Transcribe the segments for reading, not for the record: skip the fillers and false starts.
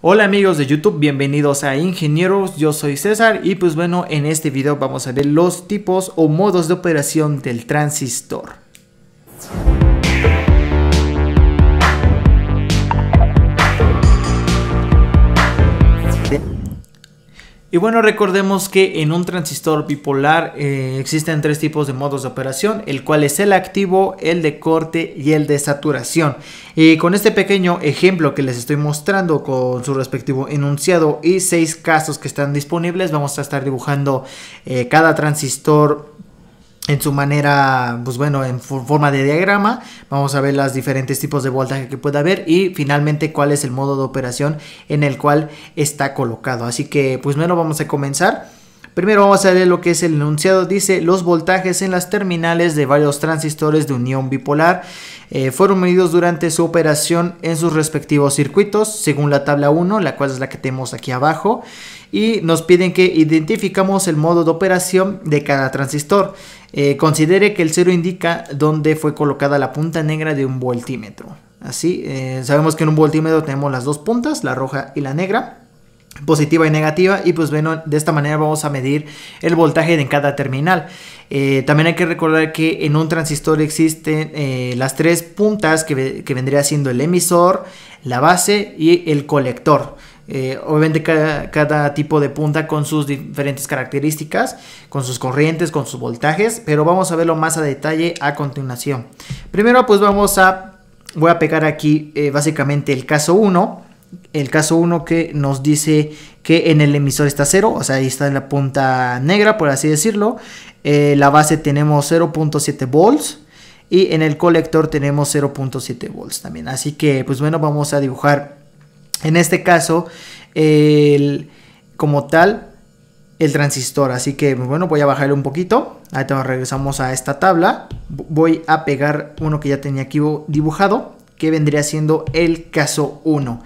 Hola amigos de YouTube, bienvenidos a Ingenieros, yo soy César y pues bueno, en este video vamos a ver los tipos o modos de operación del transistor. Y bueno, recordemos que en un transistor bipolar existen tres tipos de modos de operación, el cual es el activo, el de corte y el de saturación. Y con este pequeño ejemplo que les estoy mostrando con su respectivo enunciado y 6 casos que están disponibles, vamos a estar dibujando cada transistor en su manera, pues bueno, en forma de diagrama. Vamos a ver los diferentes tipos de voltaje que puede haber y finalmente cuál es el modo de operación en el cual está colocado. Así que, pues bueno, vamos a comenzar. Primero vamos a ver lo que es el enunciado. Dice, los voltajes en las terminales de varios transistores de unión bipolar fueron medidos durante su operación en sus respectivos circuitos, según la tabla 1, la cual es la que tenemos aquí abajo. Y nos piden que identificamos el modo de operación de cada transistor. Considere que el 0 indica dónde fue colocada la punta negra de un voltímetro. Así, sabemos que en un voltímetro tenemos las dos puntas, la roja y la negra, positiva y negativa, y pues bueno, de esta manera vamos a medir el voltaje de cada terminal. También hay que recordar que en un transistor existen las tres puntas que vendría siendo el emisor, la base y el colector. Obviamente cada tipo de punta con sus diferentes características, con sus corrientes, con sus voltajes, pero vamos a verlo más a detalle a continuación. Primero pues voy a pegar aquí básicamente el caso 1. El caso 1 que nos dice que en el emisor está 0, o sea, ahí está en la punta negra, por así decirlo. La base tenemos 0.7 volts y en el colector tenemos 0.7 volts también. Así que, pues bueno, vamos a dibujar en este caso como tal el transistor. Así que, bueno, voy a bajarle un poquito. Ahorita regresamos a esta tabla. Voy a pegar uno que ya tenía aquí dibujado, que vendría siendo el caso 1.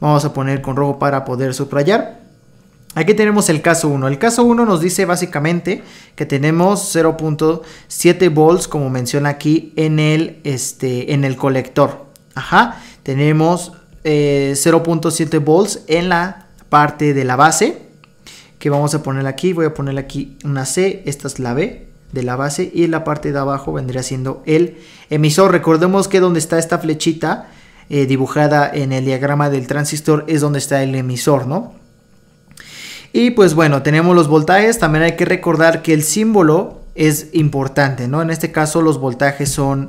Vamos a poner con rojo para poder subrayar. Aquí tenemos el caso 1. El caso 1 nos dice básicamente que tenemos 0.7 volts, como menciona aquí, en el colector. Ajá. Tenemos 0.7 volts en la parte de la base, que vamos a poner aquí. Voy a poner aquí una C. Esta es la B de la base. Y la parte de abajo vendría siendo el emisor. Recordemos que donde está esta flechita dibujada en el diagrama del transistor es donde está el emisor, ¿no? Y pues bueno, tenemos los voltajes. También hay que recordar que el símbolo es importante, ¿no? En este caso los voltajes son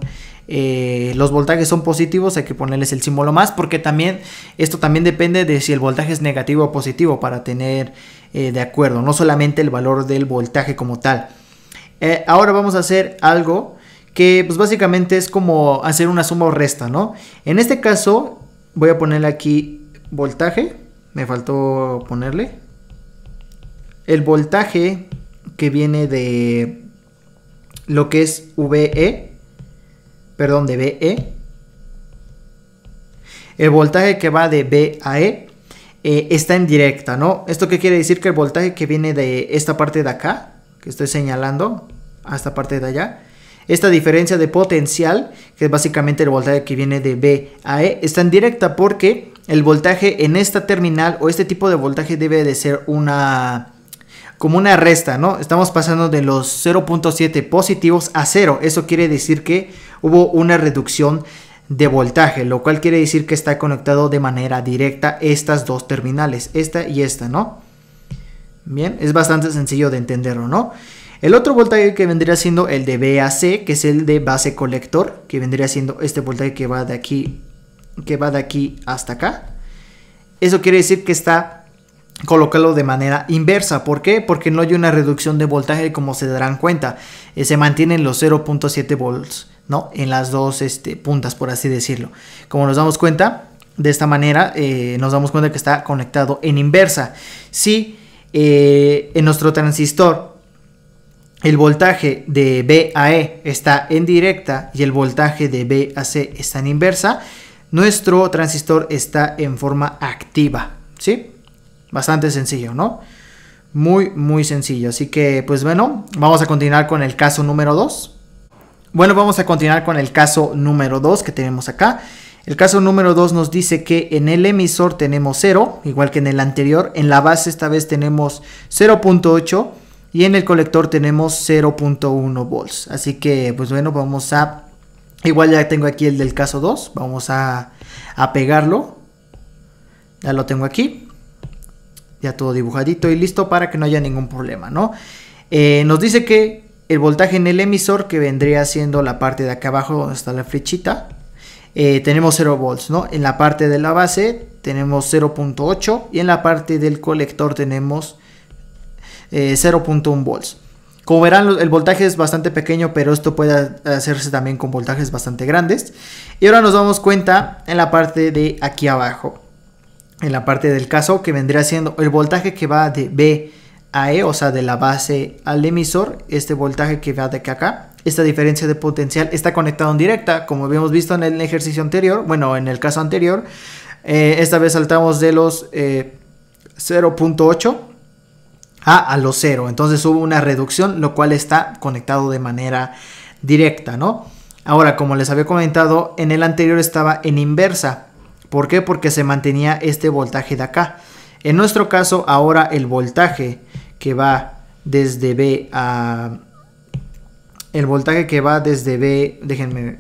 positivos. Hay que ponerles el símbolo más, porque esto también depende de si el voltaje es negativo o positivo para tener de acuerdo, no solamente el valor del voltaje como tal. Ahora vamos a hacer algo que pues básicamente es como hacer una suma o resta, ¿no? En este caso voy a ponerle aquí voltaje. Me faltó ponerle el voltaje que viene de lo que es VE, perdón, de BE. El voltaje que va de B a E está en directa, ¿no? ¿Esto qué quiere decir? Que el voltaje que viene de esta parte de acá, que estoy señalando, a esta parte de allá, esta diferencia de potencial, que es básicamente el voltaje que viene de B a E, está en directa porque el voltaje en esta terminal o este tipo de voltaje debe de ser como una resta, ¿no? Estamos pasando de los 0.7 positivos a 0. Eso quiere decir que hubo una reducción de voltaje, lo cual quiere decir que está conectado de manera directa estas dos terminales, esta y esta, ¿no? Bien, es bastante sencillo de entenderlo, ¿no? El otro voltaje que vendría siendo el de B a C, que es el de base colector, que vendría siendo este voltaje que va de aquí hasta acá. Eso quiere decir que está colocado de manera inversa. ¿Por qué? Porque no hay una reducción de voltaje, como se darán cuenta. Se mantienen los 0.7 volts, ¿no? En las dos puntas, por así decirlo. Como nos damos cuenta, de esta manera nos damos cuenta que está conectado en inversa. Si en nuestro transistor el voltaje de B a E está en directa y el voltaje de B a C está en inversa, nuestro transistor está en forma activa, ¿sí? Bastante sencillo, ¿no? Muy, muy sencillo. Así que, pues bueno, vamos a continuar con el caso número 2. Bueno, vamos a continuar con el caso número 2 que tenemos acá. El caso número 2 nos dice que en el emisor tenemos 0, igual que en el anterior. En la base esta vez tenemos 0.8 y en el colector tenemos 0.1 volts. Así que pues bueno, vamos a... Igual ya tengo aquí el del caso 2, vamos a pegarlo. Ya lo tengo aquí. Ya todo dibujadito y listo para que no haya ningún problema, ¿no? Nos dice que el voltaje en el emisor, que vendría siendo la parte de acá abajo donde está la flechita, tenemos 0 volts, ¿no? En la parte de la base tenemos 0.8 y en la parte del colector tenemos 0.1 volts. Como verán, el voltaje es bastante pequeño, pero esto puede hacerse también con voltajes bastante grandes. Y ahora nos damos cuenta en la parte de aquí abajo, en la parte del caso, que vendría siendo el voltaje que va de B a E, o sea, de la base al emisor. Este voltaje que va de acá, esta diferencia de potencial está conectado en directa, como habíamos visto en el ejercicio anterior, bueno, en el caso anterior. Esta vez saltamos de los 0.8 a los 0, entonces hubo una reducción, lo cual está conectado de manera directa, ¿no? Ahora, como les había comentado, en el anterior estaba en inversa. ¿Por qué? Porque se mantenía este voltaje de acá. En nuestro caso, ahora el voltaje que va desde B a... El voltaje que va desde B... Déjenme...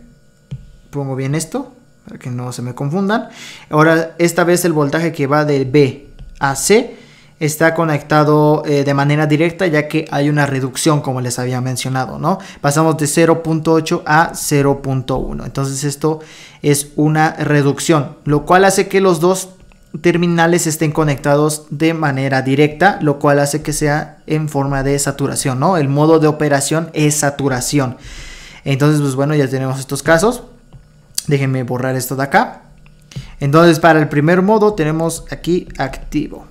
Pongo bien esto, para que no se me confundan. Ahora, esta vez el voltaje que va de B a C está conectado de manera directa, ya que hay una reducción, como les había mencionado, ¿no? Pasamos de 0.8 a 0.1. Entonces esto es una reducción, lo cual hace que los dos terminales estén conectados de manera directa, lo cual hace que sea en forma de saturación, ¿no? El modo de operación es saturación. Entonces, pues bueno, ya tenemos estos casos. Déjenme borrar esto de acá. Entonces, para el primer modo tenemos aquí activo,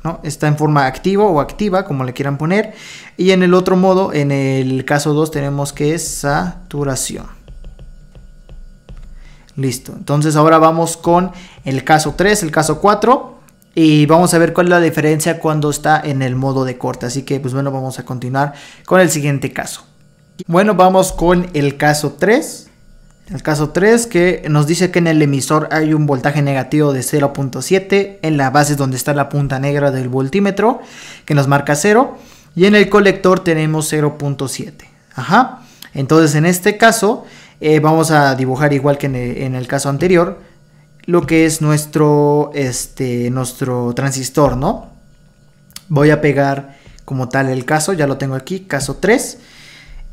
¿no? Está en forma activo o activa, como le quieran poner. Y en el otro modo, en el caso 2, tenemos que es saturación. Listo. Entonces ahora vamos con el caso 3, el caso 4. Y vamos a ver cuál es la diferencia cuando está en el modo de corte. Así que pues bueno, vamos a continuar con el siguiente caso. Bueno, vamos con el caso 3. El caso 3, que nos dice que en el emisor hay un voltaje negativo de 0.7, en la base donde está la punta negra del voltímetro, que nos marca 0, y en el colector tenemos 0.7. Ajá. Entonces en este caso vamos a dibujar igual que en el caso anterior, lo que es nuestro transistor, ¿no? Voy a pegar como tal el caso, ya lo tengo aquí, caso 3,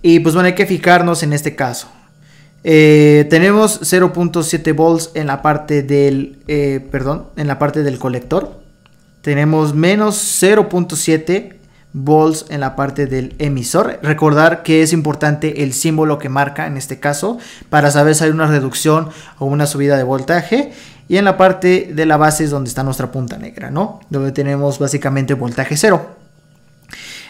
y pues bueno, hay que fijarnos en este caso. Tenemos 0.7 volts en la parte del en la parte del colector. Tenemos menos 0.7 volts en la parte del emisor. Recordar que es importante el símbolo que marca en este caso para saber si hay una reducción o una subida de voltaje. Y en la parte de la base es donde está nuestra punta negra, ¿no? Donde tenemos básicamente voltaje 0.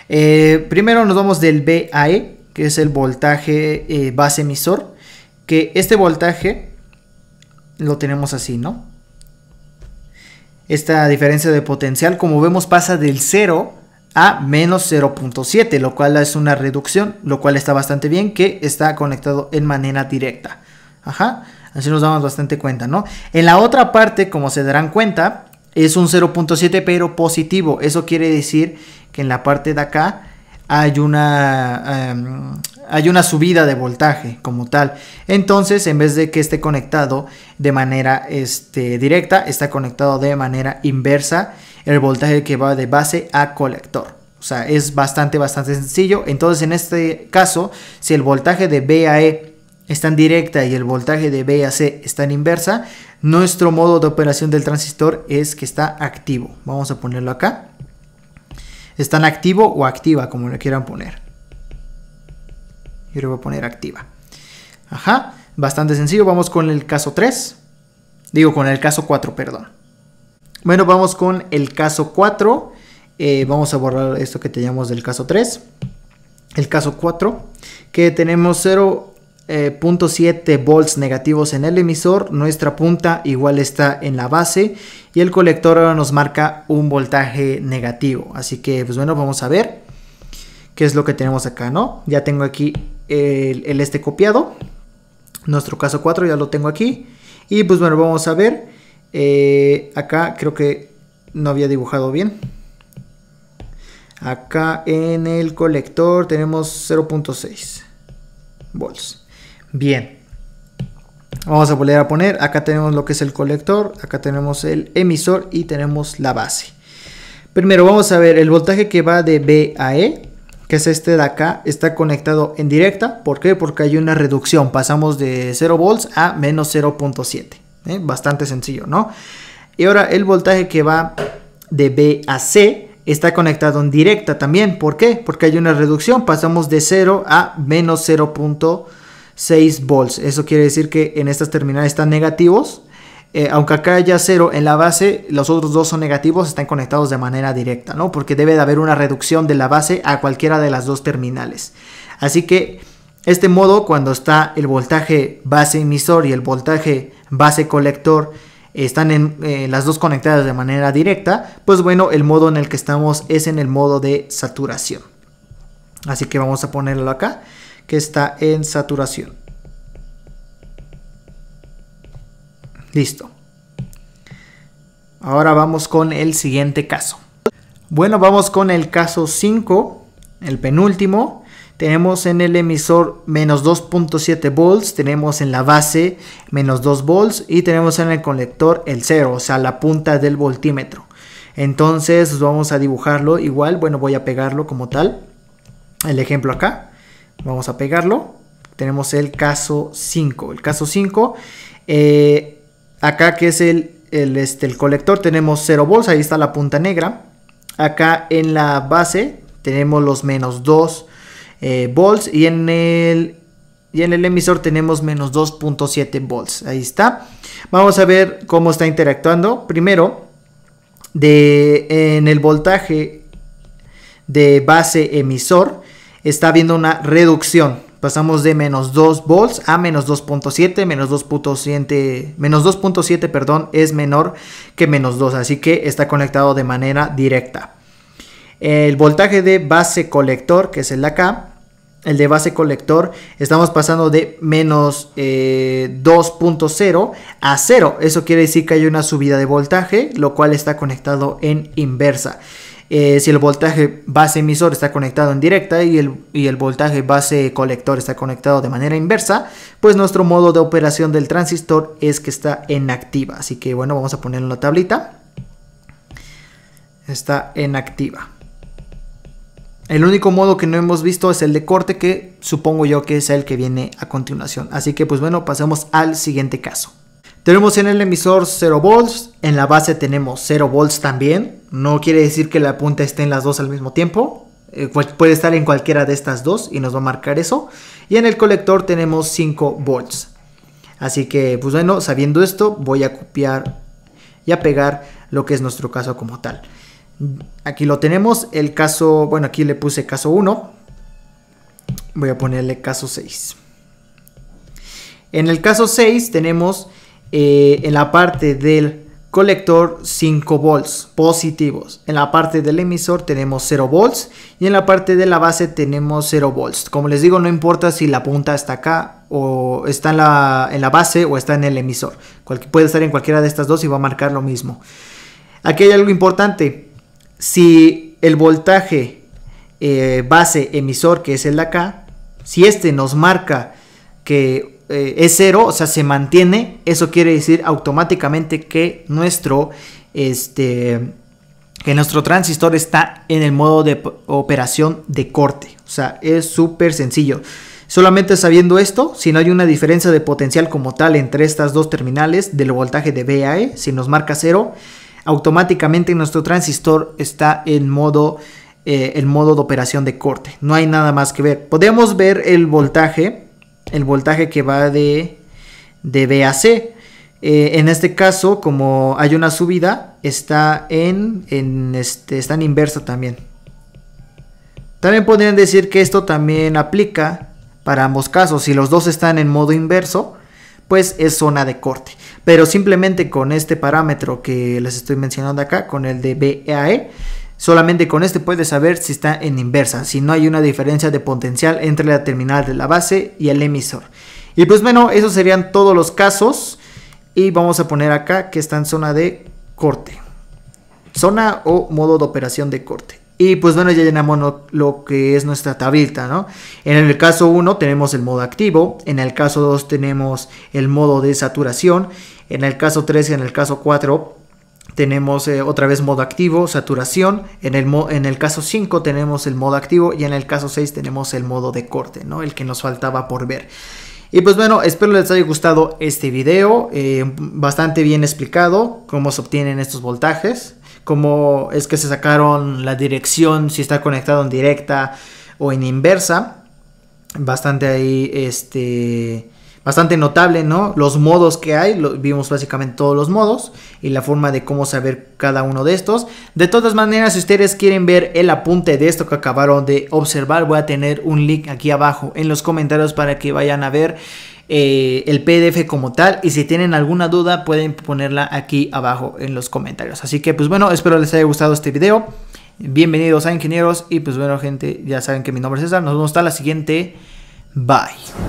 Primero nos vamos del B a E, que es el voltaje base emisor. Que este voltaje lo tenemos así, ¿no? Esta diferencia de potencial, como vemos, pasa del 0 a menos 0.7, lo cual es una reducción, lo cual está bastante bien, que está conectado en manera directa. Ajá, así nos damos bastante cuenta, ¿no? En la otra parte, como se darán cuenta, es un 0.7 pero positivo. Eso quiere decir que en la parte de acá hay una subida de voltaje como tal. Entonces, en vez de que esté conectado de manera directa, está conectado de manera inversa el voltaje que va de base a colector. O sea, es bastante sencillo. Entonces, en este caso, si el voltaje de B a E está en directa y el voltaje de B a C está en inversa, nuestro modo de operación del transistor es que está activo. Vamos a ponerlo acá. Está en activo o activa, como le quieran poner. Yo le voy a poner activa. Ajá, bastante sencillo. Vamos con el caso 3. Digo, con el caso 4, perdón. Bueno, vamos con el caso 4. Vamos a borrar esto que teníamos del caso 3. El caso 4, que tenemos 0.7 volts negativos en el emisor. Nuestra punta igual está en la base. Y el colector ahora nos marca un voltaje negativo. Así que, pues bueno, vamos a ver qué es lo que tenemos acá, ¿no? Ya tengo aquí el copiado. Nuestro caso 4 ya lo tengo aquí. Y pues bueno, vamos a ver. Acá creo que no había dibujado bien. Acá en el colector tenemos 0.6 volts. Bien. Vamos a volver a poner. Acá tenemos lo que es el colector. Acá tenemos el emisor y tenemos la base. Primero vamos a ver el voltaje que va de B a E, que es este de acá, está conectado en directa. ¿Por qué? Porque hay una reducción. Pasamos de 0 volts a menos 0.7. Bastante sencillo, ¿no? Y ahora el voltaje que va de B a C está conectado en directa también. ¿Por qué? Porque hay una reducción. Pasamos de 0 a menos 0.6 volts. Eso quiere decir que en estas terminales están negativos. Aunque acá haya 0 en la base, los otros dos son negativos, están conectados de manera directa, ¿no? Porque debe de haber una reducción de la base a cualquiera de las dos terminales. Así que este modo, cuando está el voltaje base emisor y el voltaje base colector, están en las dos conectadas de manera directa, pues bueno, el modo en el que estamos es en el modo de saturación. Así que vamos a ponerlo acá, que está en saturación. Listo. Ahora vamos con el siguiente caso. Bueno, vamos con el caso 5, el penúltimo. Tenemos en el emisor menos 2.7 volts, tenemos en la base menos 2 volts y tenemos en el colector el 0, o sea, la punta del voltímetro. Entonces vamos a dibujarlo igual. Bueno, voy a pegarlo como tal. El ejemplo acá. Vamos a pegarlo. Tenemos el caso 5. El caso 5, acá que es el colector, tenemos 0 volts, ahí está la punta negra. Acá en la base tenemos los menos 2 volts y en el emisor tenemos menos 2.7 volts. Ahí está. Vamos a ver cómo está interactuando. Primero, en el voltaje de base emisor está habiendo una reducción. Pasamos de menos 2 volts a menos 2.7. Menos 2.7, perdón, es menor que menos 2. Así que está conectado de manera directa. El voltaje de base colector, que es el de acá, el de base colector, estamos pasando de menos 2.0 a 0. Eso quiere decir que hay una subida de voltaje, lo cual está conectado en inversa. Si el voltaje base emisor está conectado en directa y el voltaje base colector está conectado de manera inversa, pues nuestro modo de operación del transistor es que está en activa. Así que bueno, vamos a ponerlo en la tablita. Está en activa. El único modo que no hemos visto es el de corte, que supongo yo que es el que viene a continuación. Así que pues bueno, pasemos al siguiente caso. Tenemos en el emisor 0 volts, en la base tenemos 0 volts también. No quiere decir que la punta esté en las dos al mismo tiempo. Puede estar en cualquiera de estas dos y nos va a marcar eso. Y en el colector tenemos 5 volts. Así que pues bueno, sabiendo esto, voy a copiar y a pegar lo que es nuestro caso como tal. Aquí lo tenemos, el caso, bueno, aquí le puse caso 1. Voy a ponerle caso 6. En el caso 6 tenemos en la parte del colector 5 volts positivos. En la parte del emisor tenemos 0 volts. Y en la parte de la base tenemos 0 volts. Como les digo, no importa si la punta está acá o está en la base o está en el emisor. Puede estar en cualquiera de estas dos y va a marcar lo mismo. Aquí hay algo importante. Si el voltaje base emisor, que es el de acá, si este nos marca que es 0, o sea, se mantiene, eso quiere decir automáticamente que nuestro transistor está en el modo de operación de corte. O sea, es súper sencillo. Solamente sabiendo esto, si no hay una diferencia de potencial como tal entre estas dos terminales del voltaje de B a E, si nos marca 0, automáticamente nuestro transistor está en modo de operación de corte. No hay nada más que ver. Podemos ver el voltaje que va de B a C. En este caso, como hay una subida, está en inversa también. También podrían decir que esto también aplica para ambos casos. Si los dos están en modo inverso, pues es zona de corte. Pero simplemente con este parámetro que les estoy mencionando acá, con el de B a E, solamente con este puedes saber si está en inversa, si no hay una diferencia de potencial entre la terminal de la base y el emisor. Y pues bueno, esos serían todos los casos. y vamos a poner acá que está en zona de corte, zona o modo de operación de corte. Y pues bueno, ya llenamos lo que es nuestra tablita, ¿no? En el caso 1 tenemos el modo activo, en el caso 2 tenemos el modo de saturación, en el caso 3 y en el caso 4 tenemos otra vez modo activo, saturación, en el caso 5 tenemos el modo activo y en el caso 6 tenemos el modo de corte, ¿no? El que nos faltaba por ver. Y pues bueno, espero les haya gustado este video, bastante bien explicado cómo se obtienen estos voltajes, cómo es que se sacaron la dirección, si está conectado en directa o en inversa, bastante ahí, bastante notable, ¿no? Los modos que hay, vimos básicamente todos los modos y la forma de cómo saber cada uno de estos. De todas maneras, si ustedes quieren ver el apunte de esto que acabaron de observar, voy a tener un link aquí abajo en los comentarios para que vayan a ver el PDF como tal, y si tienen alguna duda pueden ponerla aquí abajo en los comentarios. Así que pues bueno, espero les haya gustado este video. Bienvenidos a Ingenieros y pues bueno gente, ya saben que mi nombre es César. Nos vemos hasta la siguiente. Bye.